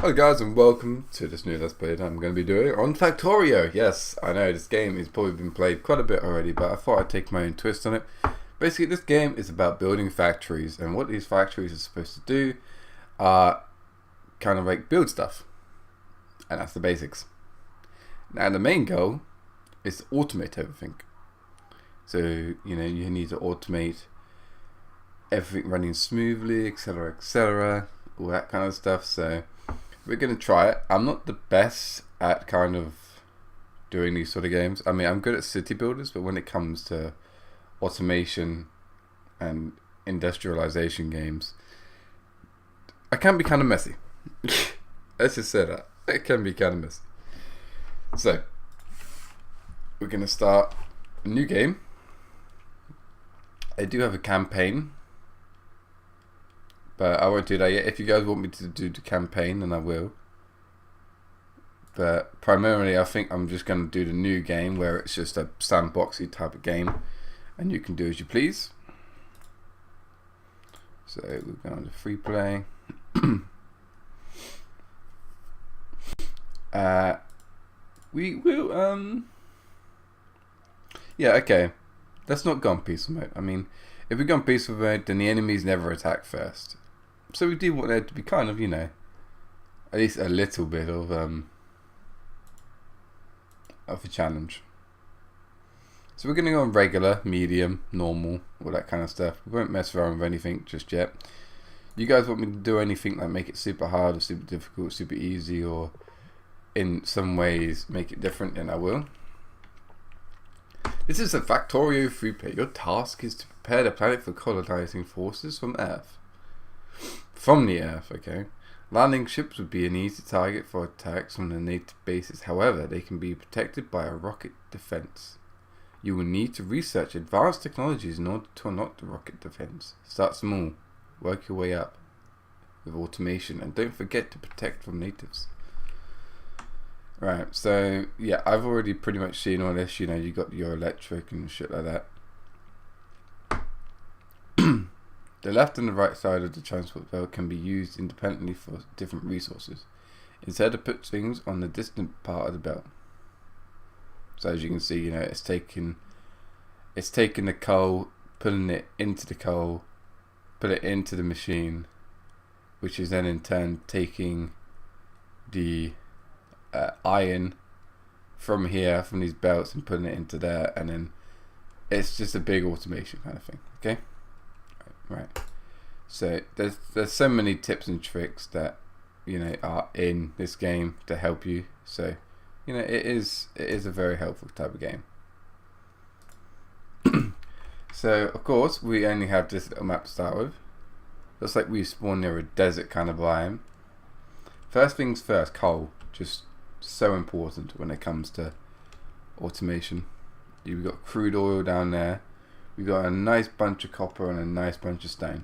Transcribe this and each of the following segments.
Hello guys and welcome to this new Let's Play that I'm going to be doing on Factorio. Yes, I know this game has probably been played quite a bit already, but I thought I'd take my own twist on it. Basically, this game is about building factories, and what these factories are supposed to do are kind of like build stuff. And that's the basics. Now the main goal is to automate everything. So, you know, you need to automate everything running smoothly, etc., all that kind of stuff. So we're going to try it. I'm not the best at kind of doing these sort of games. I mean, I'm good at city builders, but when it comes to automation and industrialization games, I can be kind of messy. Let's just say that. It can be kind of messy. So we're going to start a new game. I do have a campaign, but I won't do that yet. If you guys want me to do the campaign, then I will. But primarily, I think I'm just going to do the new game, where it's just a sandboxy type of game, and you can do as you please. So we're going to free play. We will. Yeah, okay. Let's not go on peaceful mode. I mean, if we go on peaceful mode, then the enemies never attack first. So we do want there to be kind of, you know, at least a little bit of a challenge. So we're going to go on regular, medium, normal, all that kind of stuff. We won't mess around with anything just yet. You guys want me to do anything like make it super hard or super difficult, super easy, or in some ways make it different, then I will. This is a Factorio free play. Your task is to prepare the planet for colonizing forces from Earth. From the Earth, okay. Landing ships would be an easy target for attacks from the native bases. However, they can be protected by a rocket defense. You will need to research advanced technologies in order to unlock the rocket defense. Start small. Work your way up with automation. And don't forget to protect from natives. Right, so yeah, I've already pretty much seen all this. You know, you got your electric and shit like that. The left and the right side of the transport belt can be used independently for different resources. Instead, it puts things on the distant part of the belt. So as you can see, you know, it's taking the coal, putting it into the coal, put it into the machine, which is then in turn taking the iron from here, from these belts, and putting it into there, and then it's just a big automation kind of thing. Okay. Right. So there's so many tips and tricks that, you know, are in this game to help you. So, you know, it is a very helpful type of game. So of course we only have this little map to start with. Looks like we spawn near a desert kind of biome. First things first, coal. Just so important when it comes to automation. You've got crude oil down there. We've got a nice bunch of copper and a nice bunch of stone.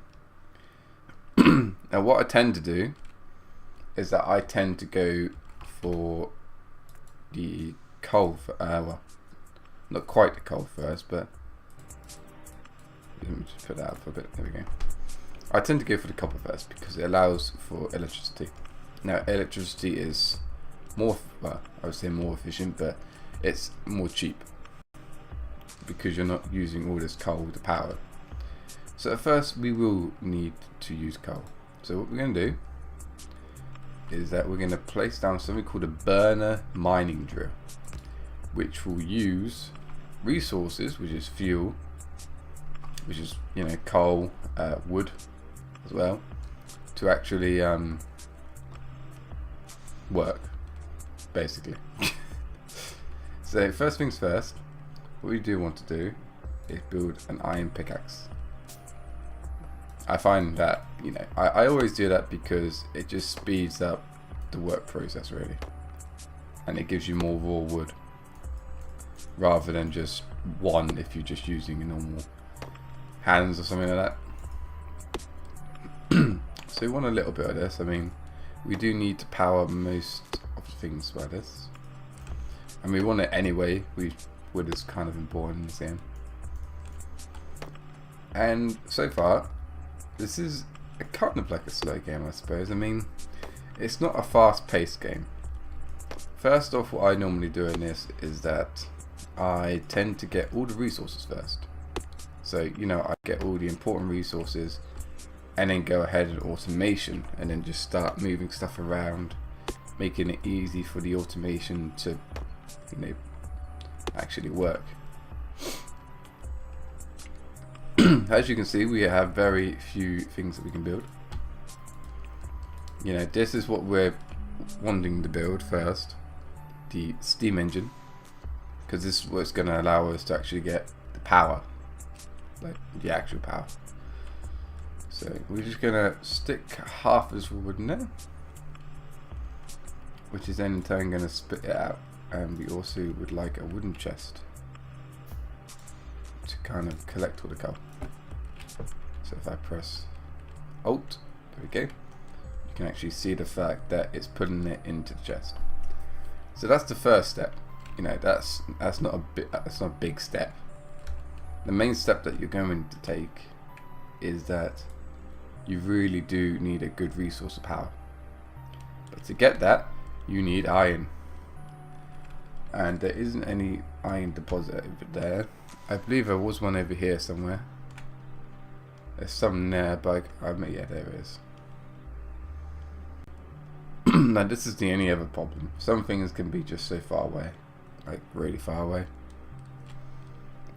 Now what I tend to do is that I tend to go for the coal, well, not quite the coal first, but let me just put that up for a bit. There we go. I tend to go for the copper first because it allows for electricity. Now electricity is more, well, I would say more efficient, but it's more cheap because you're not using all this coal to power. So at first we will need to use coal. So what we're going to do is that we're going to place down something called a burner mining drill, which will use resources, which is fuel, which is, you know, coal, wood as well, to actually work, basically. So first things first, what we do want to do is build an iron pickaxe. I find that, you know, I always do that because it just speeds up the work process really, and it gives you more raw wood rather than just one if you're just using a normal hands or something like that. So we want a little bit of this. I mean, we do need to power most of the things by this, and we want it anyway. Wood is kind of important in this game. And so far, this is kind of like a slow game, I suppose. I mean, it's not a fast-paced game. First off, what I normally do in this is that I tend to get all the resources first. So, you know, I get all the important resources and then go ahead and automation and then just start moving stuff around, making it easy for the automation to, you know, actually work. As you can see, we have very few things that we can build. You know, this is what we're wanting to build first, the steam engine, because this is what's going to allow us to actually get the power, like the actual power. So we're just going to stick half as wood in there, which is then in turn going to spit it out. And we also would like a wooden chest to kind of collect all the coal. So if I press Alt, there we go, you can actually see the fact that it's putting it into the chest. So that's the first step. You know, that's not a big step. The main step that you're going to take is that you really do need a good resource of power. But to get that, you need iron. And there isn't any iron deposit over there. I believe there was one over here somewhere. There's some there, but yeah, there is. Now this is the only other problem. Some things can be just so far away, like really far away,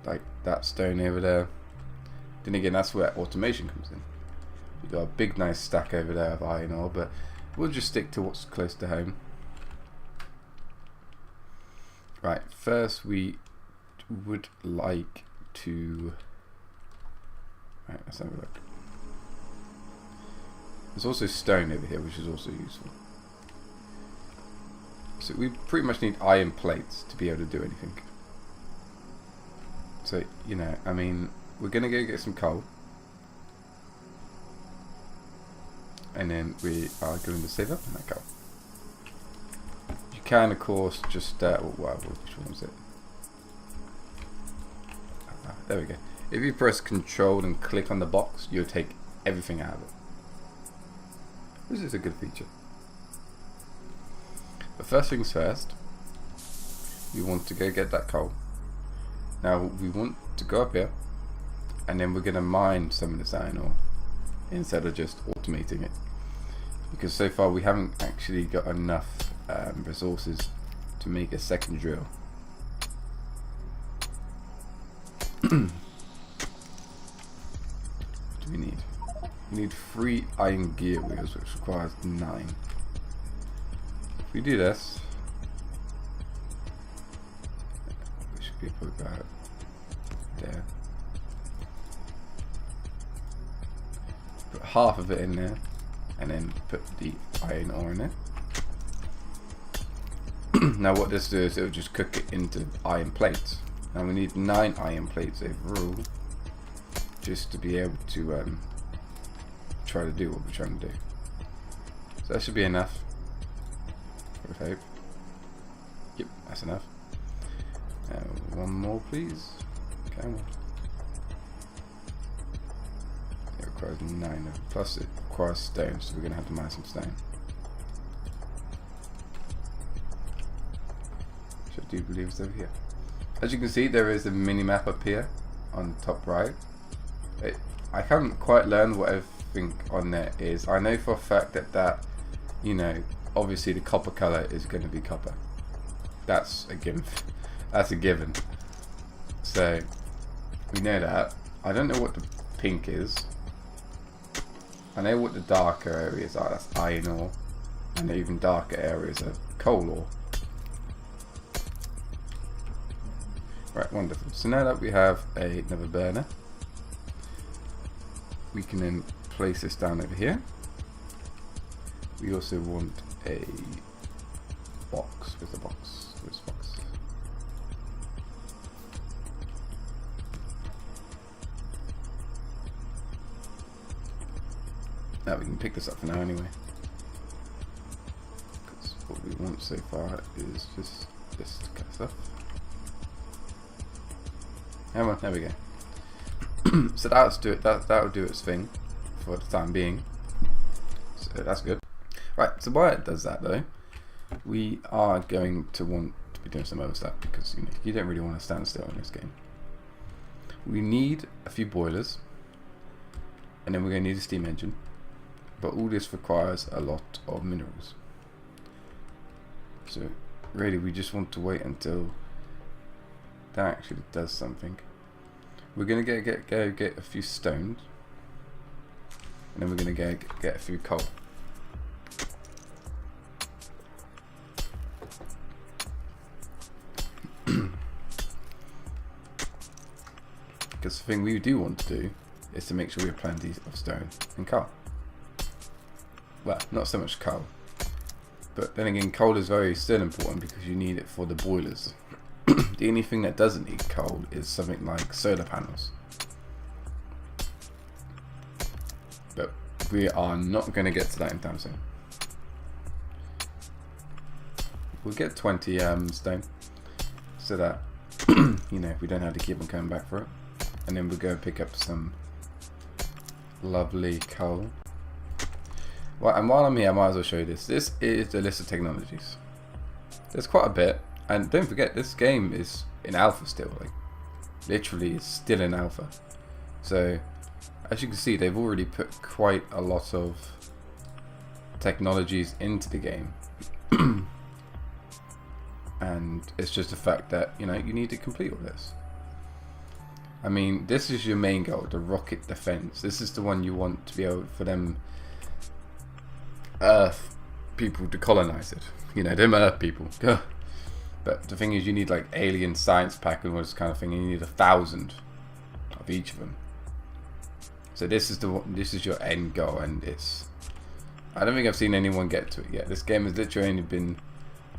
like that stone over there. Then again, that's where automation comes in. We've got a big nice stack over there of iron ore, but we'll just stick to what's close to home. Right, first we would like to... Right, let's have a look. There's also stone over here, which is also useful. So we pretty much need iron plates to be able to do anything. So, you know, I mean, we're going to go get some coal. And then we are going to save up on that coal. You can, of course, just... which one was it? There we go. If you press Control and click on the box, you'll take everything out of it. This is a good feature. But first things first, we want to go get that coal. Now we want to go up here, and then we're going to mine some of this iron ore instead of just automating it, because so far we haven't actually got enough resources to make a second drill. What do we need? We need 3 iron gear wheels, which requires 9. If we do this, we should be able to go out there. Put half of it in there, and then put the iron ore in it. Now what this does, it will just cook it into iron plates. Now we need 9 iron plates overall, just to be able to try to do what we're trying to do. So that should be enough, I would hope. Yep, that's enough. One more please. Okay. It requires 9, plus it requires stone, so we're going to have to mine some stone. Which I do believe is over here. As you can see, there is a mini map up here on the top right. I haven't quite learned what everything on there is. I know for a fact that you know, obviously the copper color is going to be copper. That's a given. That's a given. So we know that. I don't know what the pink is. I know what the darker areas are. That's iron ore, and even darker areas are coal ore. Right, wonderful. So now that we have another burner, we can then place this down over here. We also want a box. Where's the box? Where's the box? Now we can pick this up for now anyway. Because what we want so far is just this kind of stuff. Come on, there we go. So that'll do it. That'll do its thing for the time being. So that's good. Right, so while it does that though, we are going to want to be doing some other stuff because you don't really want to stand still in this game. We need a few boilers, and then we're going to need a steam engine, but all this requires a lot of minerals. So really we just want to wait until that actually does something. We're going to go get a few stones, and then we're going to get a few coal. Because the thing we do want to do is to make sure we have plenty of stone and coal. Well, not so much coal, but then again, coal is still important because you need it for the boilers. The only thing that doesn't need coal is something like solar panels. But we are not going to get to that in time soon. We'll get 20 stone so that we don't have to keep on coming back for it. And then we'll go pick up some lovely coal. Well, and while I'm here, I might as well show you this. This is the list of technologies. There's quite a bit, and don't forget this game is in alpha still. Like, literally, it's still in alpha. So, as you can see, they've already put quite a lot of technologies into the game, and it's just the fact that you need to complete all this. I mean, this is your main goal, the rocket defense. This is the one you want to be able for them Earth people to colonize it. Them Earth people. But the thing is, you need like alien science pack and all this kind of thing, and you need 1,000 of each of them. So this is your end goal, and I don't think I've seen anyone get to it yet. This game has literally only been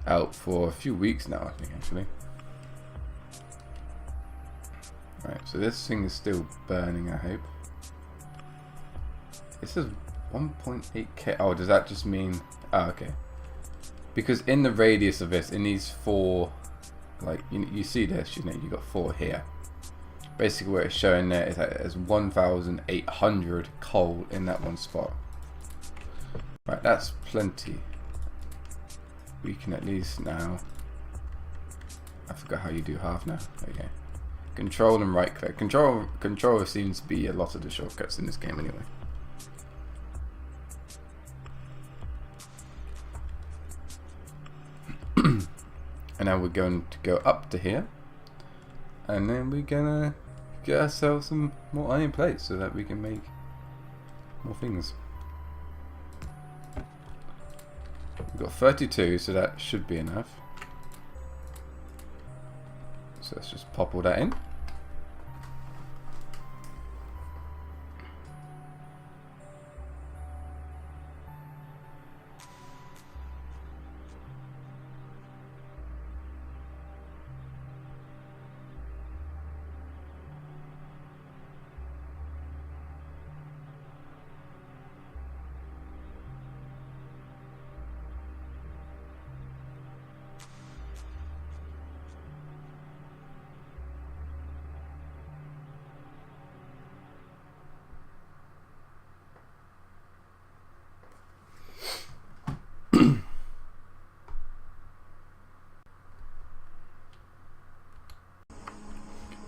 out for a few weeks now, I think, actually. Right, so this thing is still burning, I hope. It says 1.8k. Oh, does that just mean... Oh, okay. Because in the radius of this, in these 4... Like, you see this, you got 4 here. Basically what it's showing there is that there's 1,800 coal in that one spot. Right, that's plenty. We can at least now... I forgot how you do half now. Okay. Control and right click. Control seems to be a lot of the shortcuts in this game anyway. And now we're going to go up to here, and then we're gonna get ourselves some more iron plates so that we can make more things. We've got 32, so that should be enough. So let's just pop all that in.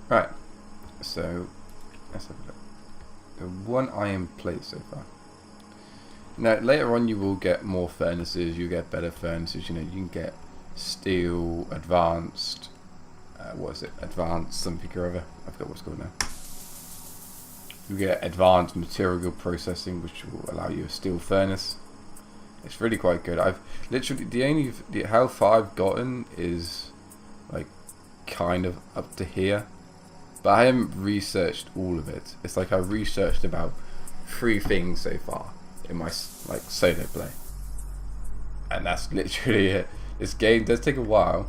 Right, so let's have a look. The 1 iron plate so far. Now later on you will get more furnaces, you get better furnaces, you can get steel, advanced, what is it, advanced something or other, I forgot what it's called now. You get advanced material processing, which will allow you a steel furnace. It's really quite good. I've literally, how far I've gotten is like kind of up to here. But I haven't researched all of it. It's like I've researched about 3 things so far in my solo play, and that's literally it. This game does take a while,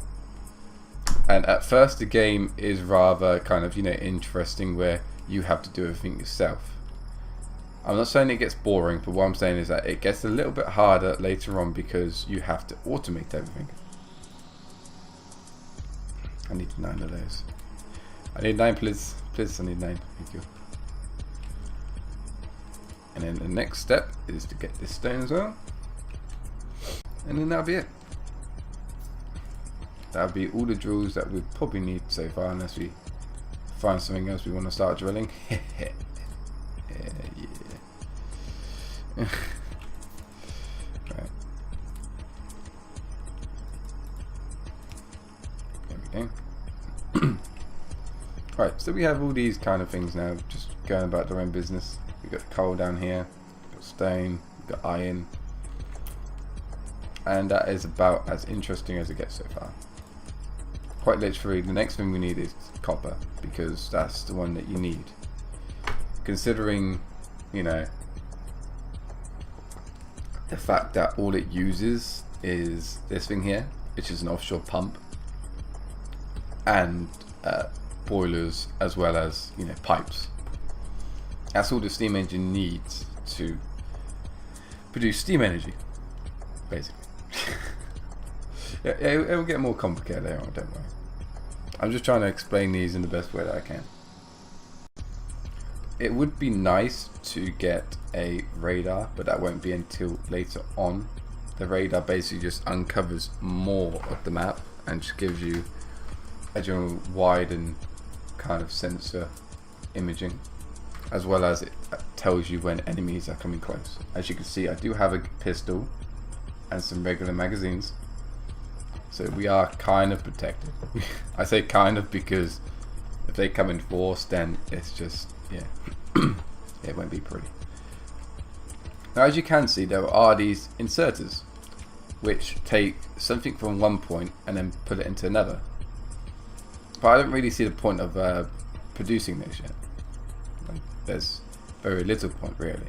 and at first the game is rather kind of interesting, where you have to do everything yourself. I'm not saying it gets boring, but what I'm saying is that it gets a little bit harder later on because you have to automate everything. I need 9 of those. I need 9, please. Please, I need 9. Thank you. And then the next step is to get this stone as well. And then that'll be it. That'll be all the drills that we probably need so far, unless we find something else we want to start drilling. Yeah. Right. There we go. Right, so we have all these kind of things now, just going about their own business. We've got coal down here, we've got stone, we've got iron. And that is about as interesting as it gets so far. Quite literally, the next thing we need is copper, because that's the one that you need. Considering, you know, the fact that all it uses is this thing here, which is an offshore pump, and boilers, as well as, you know, pipes. That's all the steam engine needs to produce steam energy, basically. Yeah, it'll get more complicated later on, don't worry. I'm just trying to explain these in the best way that I can. It would be nice to get a radar, but that won't be until later on. The radar basically just uncovers more of the map and just gives you a general wide and kind of sensor imaging, as well as it tells you when enemies are coming close. As you can see, I do have a pistol and some regular magazines, so we are kind of protected. I say kind of because if they come in force, then it's just, yeah, it won't be pretty. Now, as you can see, there are these inserters which take something from one point and then put it into another, but I don't really see the point of producing this yet. Like, there's very little point really.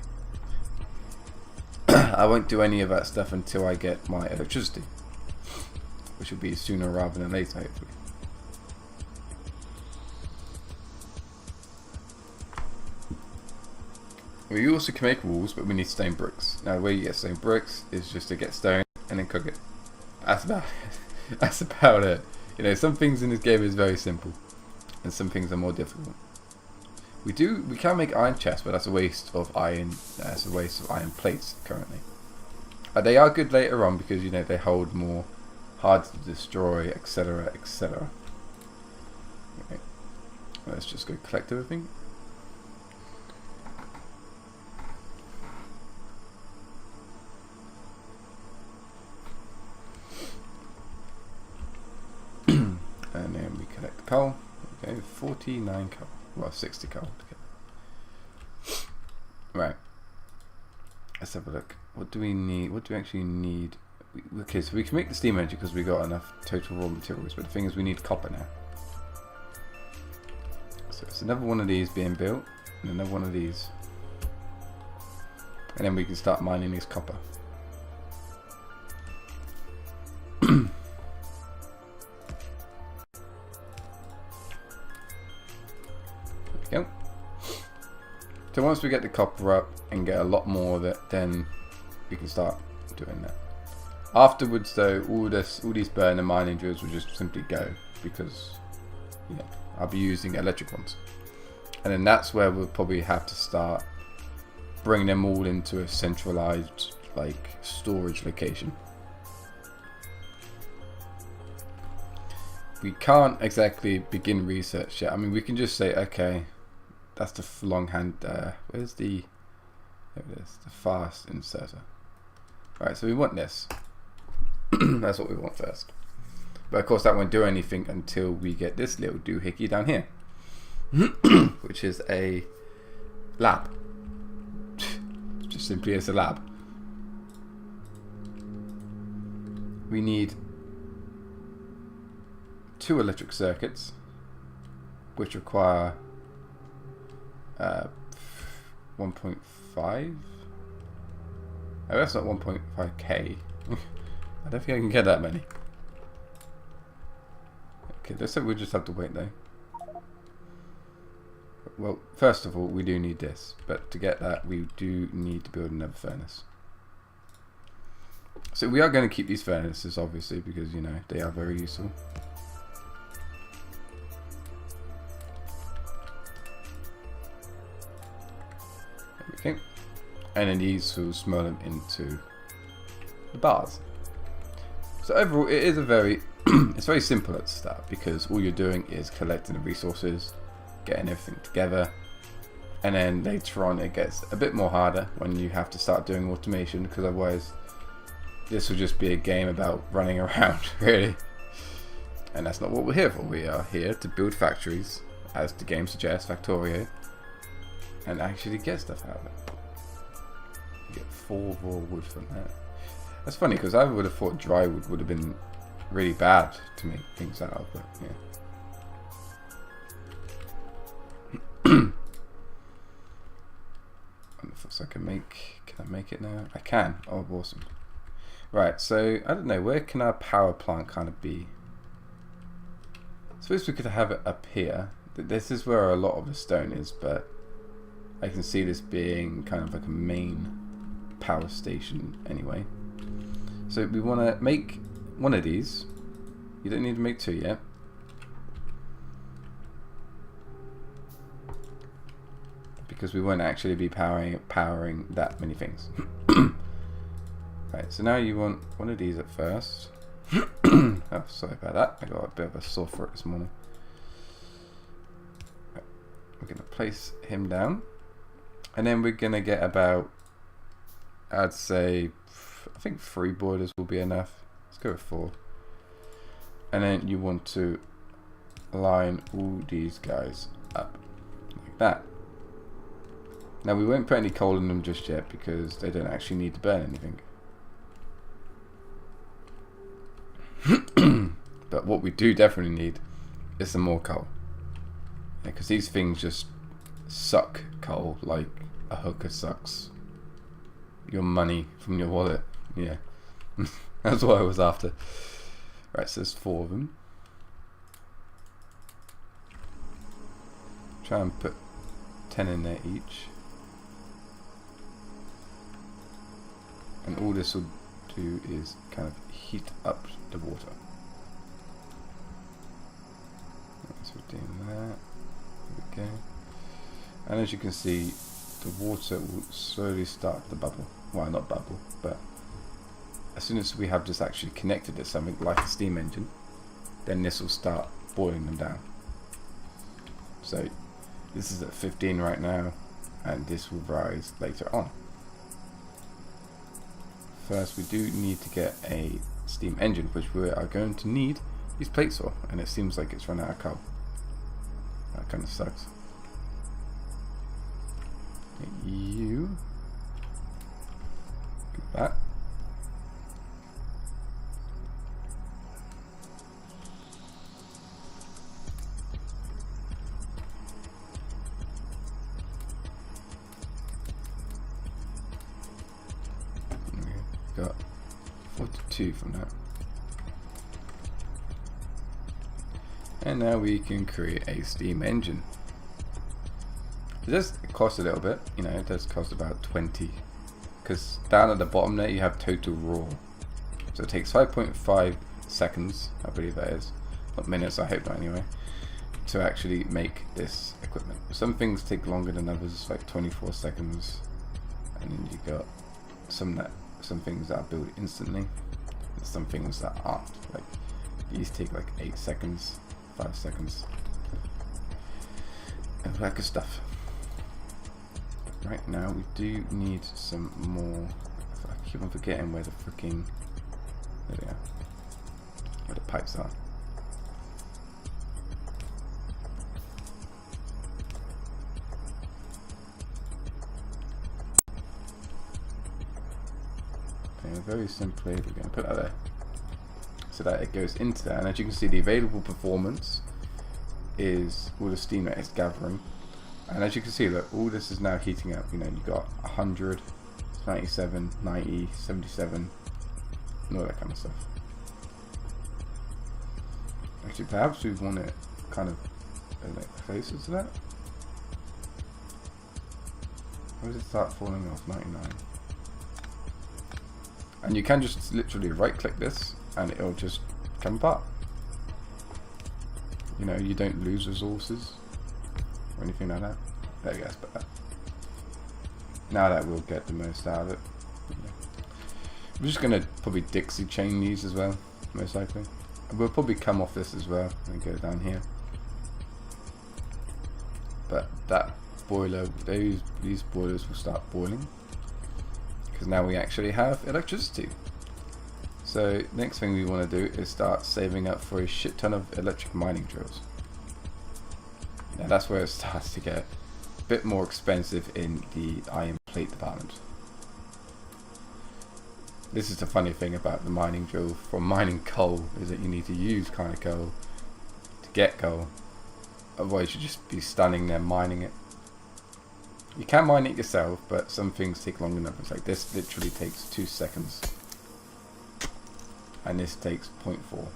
I won't do any of that stuff until I get my electricity, which will be sooner rather than later, hopefully. We also can make walls, but we need stone bricks. Now, the way you get stone bricks is just to get stone and then cook it. That's about it. That's about it. You know, some things in this game is very simple, and some things are more difficult. We can make iron chests, but that's a waste of iron. That's a waste of iron plates currently. They are good later on because, you know, they hold more, hard to destroy, etc., etc. Okay. Let's just go collect everything. And then we collect the coal. Okay, 49 coal. Well, 60 coal. Okay. Right. Let's have a look. What do we need? What do we actually need? Okay, so we can make the steam engine because we got enough total raw materials. But the thing is, we need copper now. So it's another one of these being built, and another one of these, and then we can start mining this copper. Go. So once we get the copper up and get a lot more of it, then we can start doing that. Afterwards, though, all these burner mining drills will just simply go because, you know, I'll be using electric ones, and then that's where we'll probably have to start bringing them all into a centralized, like, storage location. We can't exactly begin research yet. I mean, we can just say, okay, that's the long hand. Where's the? There it is. The fast inserter. Right. So we want this. That's what we want first. But of course, that won't do anything until we get this little doohickey down here, which is a lab. Just simply as a lab. We need 2 electric circuits, which require 1.5. Oh, that's not 1.5k. I don't think I can get that many. Okay, looks like we'll just have to wait though. Well, first of all, we do need this, but to get that, we do need to build another furnace. So we are going to keep these furnaces, obviously, because, you know, they are very useful. There we go. And then these will smell them into the bars. So overall, it is a very, it's very simple at the start because all you're doing is collecting the resources, getting everything together, and then later on it gets a bit more harder when you have to start doing automation, because otherwise this will just be a game about running around, really. And that's not what we're here for. We are here to build factories, as the game suggests, Factorio, and actually get stuff out of it. You get 4 raw wood from that. That's funny, because I would have thought dry wood would have been really bad to make things out of, but yeah. So can I make it now? I can. Oh, awesome. Right, so I don't know, where can our power plant kind of be? I suppose we could have it up here. This is where a lot of the stone is, but I can see this being kind of like a main power station anyway. So we want to make one of these. You don't need to make 2 yet. Because we won't actually be powering that many things. Right, so now you want one of these at first. Oh, sorry about that. I got a bit of a sore throat this morning. Right, we're going to place him down. And then we're going to get about, I'd say, I think 3 borders will be enough. Let's go with 4. And then you want to line all these guys up like that. Now we won't put any coal in them just yet because they don't actually need to burn anything. But what we do definitely need is some more coal. Because these things just suck coal like a hooker sucks your money from your wallet. Yeah. That's what I was after. Right, so there's 4 of them. Try and put 10 in there each. And all this will do is kind of heat up the water. So we're doing that. There we go. And as you can see, the water will slowly start to bubble. Well, not bubble, but as soon as we have this actually connected to something like a steam engine, then this will start boiling them down. So this is at 15 right now, and this will rise later on. First, we do need to get a steam engine, which we are going to need these plates for, and it seems like it's run out of coal. That kind of sucks. You get that. Got 42 from that. And now we can create a steam engine. It does cost a little bit, you know, it does cost about 20. Because down at the bottom there you have total raw. So it takes 5.5 seconds, I believe that is. Not minutes, I hope not anyway. To actually make this equipment. Some things take longer than others, like 24 seconds. And then you got some things that are built instantly, and some things that aren't. Like these take like 8 seconds, 5 seconds, and that good stuff. Right now we do need some more. I keep on forgetting where the freaking, there we are, where the pipes are. Very simply, we're going to put that there so that it goes into there, and as you can see, the available performance is all the steam that it's gathering, and as you can see, look, all this is now heating up. You know, you've got 100, 97, 90, 77, and all that kind of stuff. Actually, perhaps we want it kind of like closer to that. Where does it start falling off? 99. And you can just literally right click this and it'll just come apart. You know, you don't lose resources or anything like that. There you go, that's better. Now that we'll get the most out of it. I'm just going to probably Dixie chain these as well, most likely. We'll probably come off this as well and go down here. But that boiler, these boilers will start boiling because now we actually have electricity. So next thing we want to do is start saving up for a shit ton of electric mining drills. Now that's where it starts to get a bit more expensive in the iron plate department. This is the funny thing about the mining drill for mining coal, is that you need to use kind of coal to get coal. Otherwise you'd just be standing there mining it. You can mine it yourself, but some things take long enough. It's like this literally takes 2 seconds. And this takes 0.4.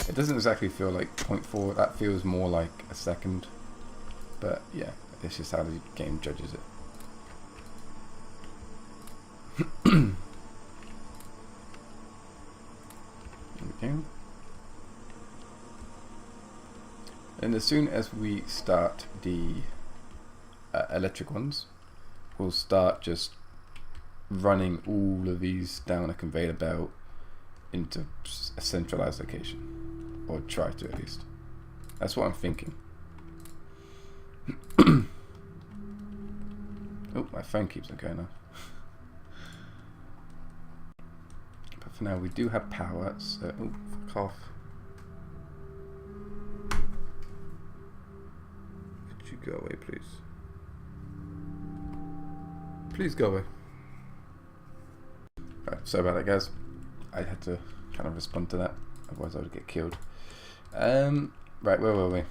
It doesn't exactly feel like 0.4, that feels more like a second. But yeah, it's just how the game judges it. Okay. And as soon as we start the electric ones, we'll start just running all of these down a conveyor belt into a centralized location, or try to at least. That's what I'm thinking. Oh, my phone keeps on going off. But for now, we do have power, so oh, fuck off. Could you go away, please? Please go away. Right, sorry about that, guys. I had to kind of respond to that, otherwise I would get killed. Right, where were we?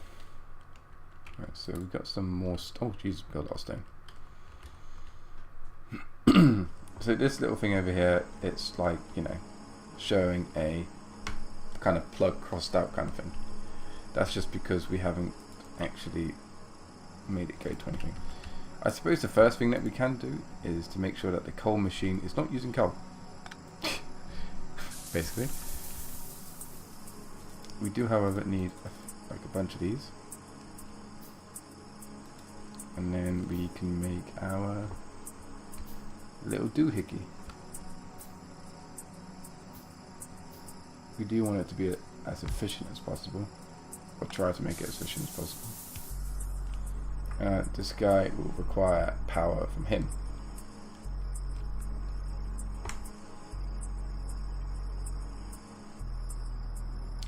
Right, so we've got some more. Oh, Jesus, we got a lot of stone. So this little thing over here, it's like, you know, showing a kind of plug crossed out kind of thing. That's just because we haven't actually made it go 2020. I suppose the first thing that we can do is to make sure that the coal machine is not using coal. Basically. We do, however, need like a bunch of these. And then we can make our little doohickey. We do want it to be as efficient as possible, or try to make it as efficient as possible. This guy will require power from him.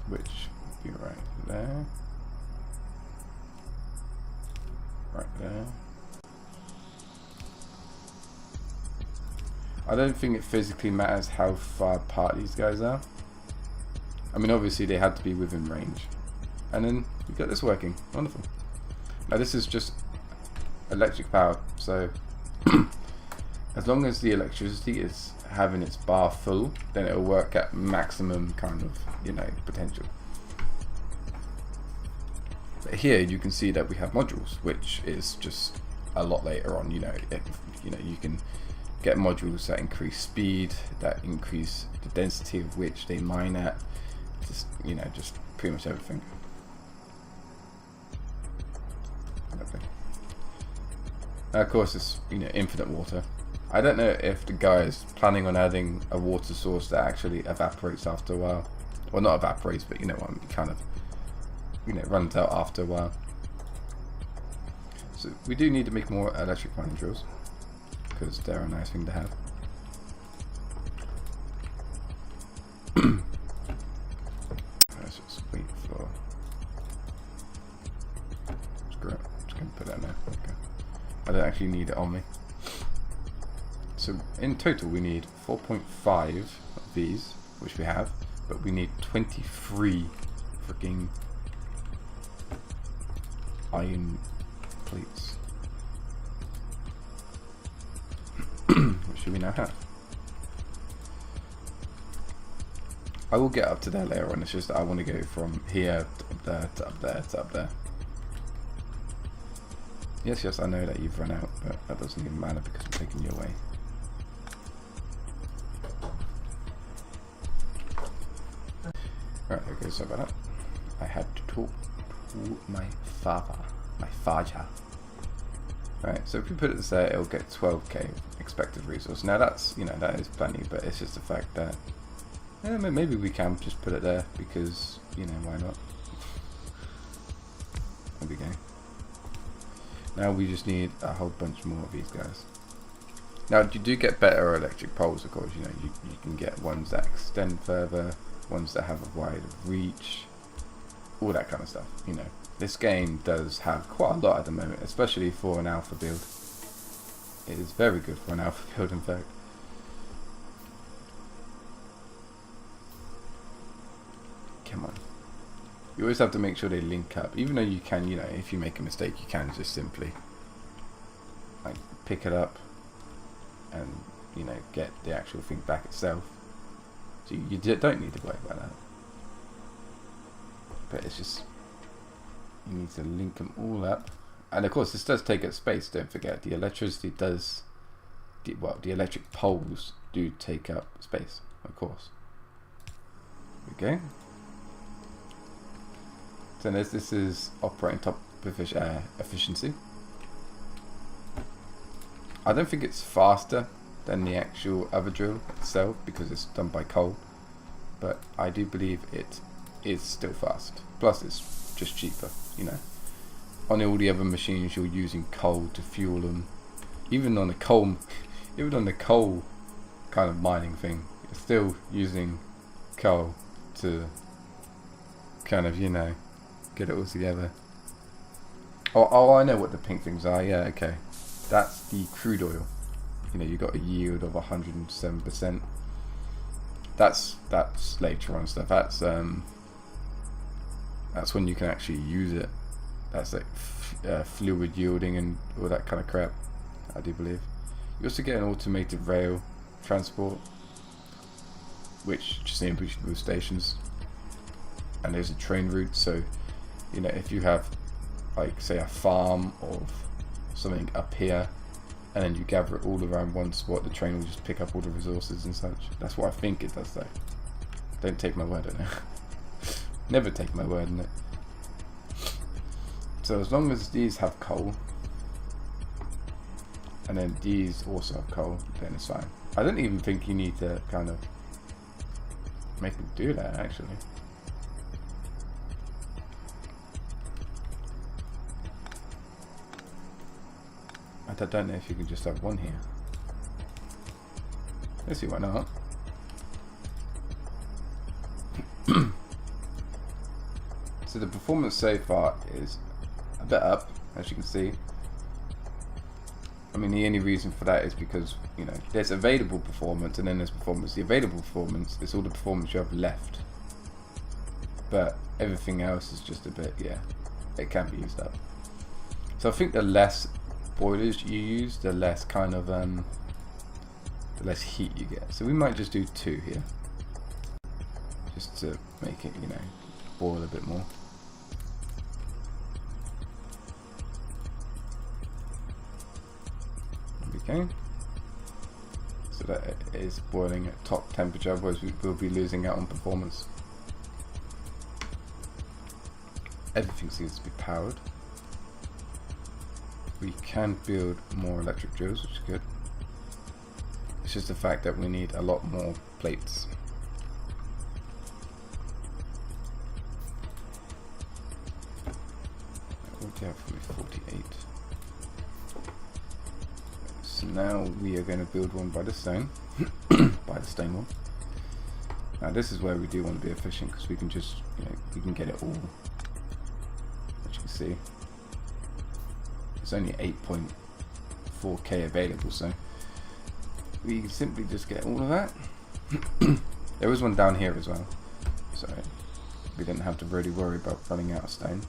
Which would be right there. Right there. I don't think it physically matters how far apart these guys are. I mean, obviously they had to be within range. And then we got this working. Wonderful. Now this is just electric power, so as long as the electricity is having its bar full, then it'll work at maximum kind of, you know, potential. But here you can see that we have modules, which is just a lot later on. You know, you can get modules that increase speed, that increase the density of which they mine at, just, you know, just pretty much everything. Lovely. Of course, it's, you know, infinite water. I don't know if the guy is planning on adding a water source that actually evaporates after a while. Well, not evaporates, but you know what I mean, kind of, you know, runs out after a while. So we do need to make more electric mining drills, because they're a nice thing to have. Let's just wait for... Screw it, I'm just going to put that there. Okay. I don't actually need it on me. So in total we need 4.5 of these, which we have, but we need 23 freaking iron plates. Which we now have. I will get up to there later on, it's just that I want to go from here to up there to up there to up there. Yes, I know that you've run out, but that doesn't even matter because I'm taking you away. Right, okay, so about that. I had to talk to my father. Right, so if we put it there, it'll get 12k expected resource. Now that's, you know, that is plenty, but it's just the fact that Maybe we can just put it there because, you know, why not? There we go. Now we just need a whole bunch more of these guys. Now you do get better electric poles, of course. You know, you can get ones that extend further, ones that have a wider reach, all that kind of stuff. You know, this game does have quite a lot at the moment, especially for an alpha build. It is very good for an alpha build, in fact. Come on. You always have to make sure they link up, even though you can, you know, if you make a mistake, you can just simply like pick it up and, you know, get the actual thing back itself. So you don't need to worry about that. But it's just, you need to link them all up. And of course this does take up space, don't forget. The electricity does, well, the electric poles do take up space, of course. Okay. So this is operating top efficiency. I don't think it's faster than the actual other drill itself because it's done by coal, but I do believe it is still fast. Plus it's just cheaper, you know. On all the other machines you're using coal to fuel them. Even on the coal kind of mining thing, you're still using coal to kind of, you know, get it all together. Oh, I know what the pink things are. Yeah, okay. That's the crude oil. You know, you got a yield of 107%. That's later on stuff. That's when you can actually use it. That's like fluid yielding and all that kind of crap, I do believe. You also get an automated rail transport, which just enables you to move stations. And there's a train route, so you know, if you have, like, say a farm of something up here, and then you gather it all around one spot, the train will just pick up all the resources and such. That's what I think it does, though. Don't take my word on it. Never take my word on it. So as long as these have coal, and then these also have coal, then it's fine. I don't even think you need to kind of make them do that, actually. I don't know if you can just have one here. Let's see, why not? So the performance so far is a bit up, as you can see. I mean, the only reason for that is because, you know, there's available performance and then there's performance. The available performance is all the performance you have left. But everything else is just a bit, yeah, it can be used up. So I think the less boilers you use, the less kind of the less heat you get. So we might just do 2 here, just to make it, you know, boil a bit more. Okay, so that is boiling at top temperature, otherwise we will be losing out on performance. Everything seems to be powered. We can build more electric drills, which is good. It's just the fact that we need a lot more plates. What do you have for me? 48. So now we are going to build one by the stone, by the stone one. Now this is where we do want to be efficient because we can just, you know, we can get it all. As you can see, it's only 8.4k available, so we can simply just get all of that. There was one down here as well, so we didn't have to really worry about running out of stone.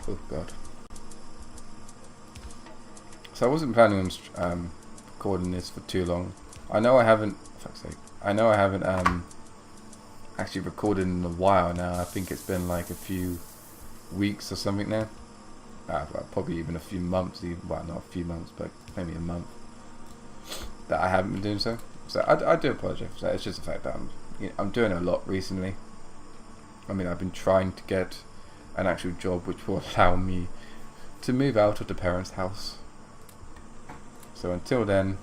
Oh god. So I wasn't planning on recording this for too long. I know I haven't, for fuck's sake, I know I haven't actually recorded in a while now. I think it's been like a few weeks or something now. Well, probably even a few months, even, well, not a few months, but maybe a month that I haven't been doing so. So I do apologize for that. It's just the fact that I'm doing a lot recently. I mean, I've been trying to get an actual job which will allow me to move out of the parents' house. So So until then,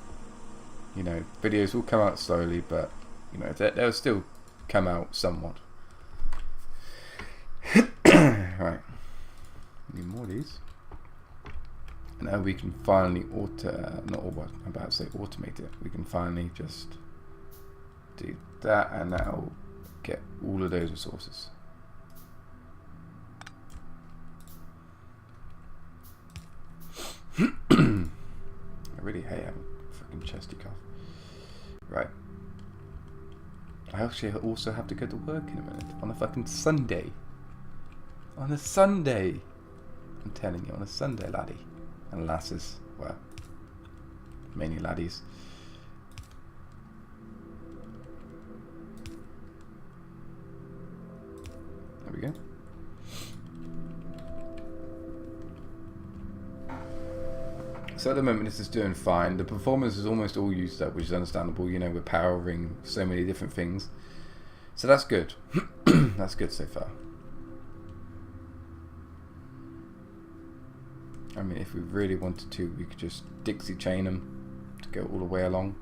you know, videos will come out slowly, but you know, they'll still come out somewhat. Right, need more of these. Now we can finally automate it. We can finally just do that, and now get all of those resources. I really hate having fucking chesty cough. Right. I actually also have to go to work in a minute on a fucking Sunday. On a Sunday. I'm telling you, on a Sunday, laddie. And lasses. Well, mainly laddies. There we go. So at the moment this is doing fine. The performance is almost all used up, which is understandable. You know, we're powering so many different things. So that's good. That's good so far. I mean, if we really wanted to, we could just Dixie chain them to go all the way along.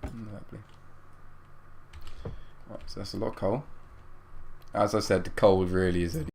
Lovely. Right, so that's a lot of coal. As I said, the coal really is only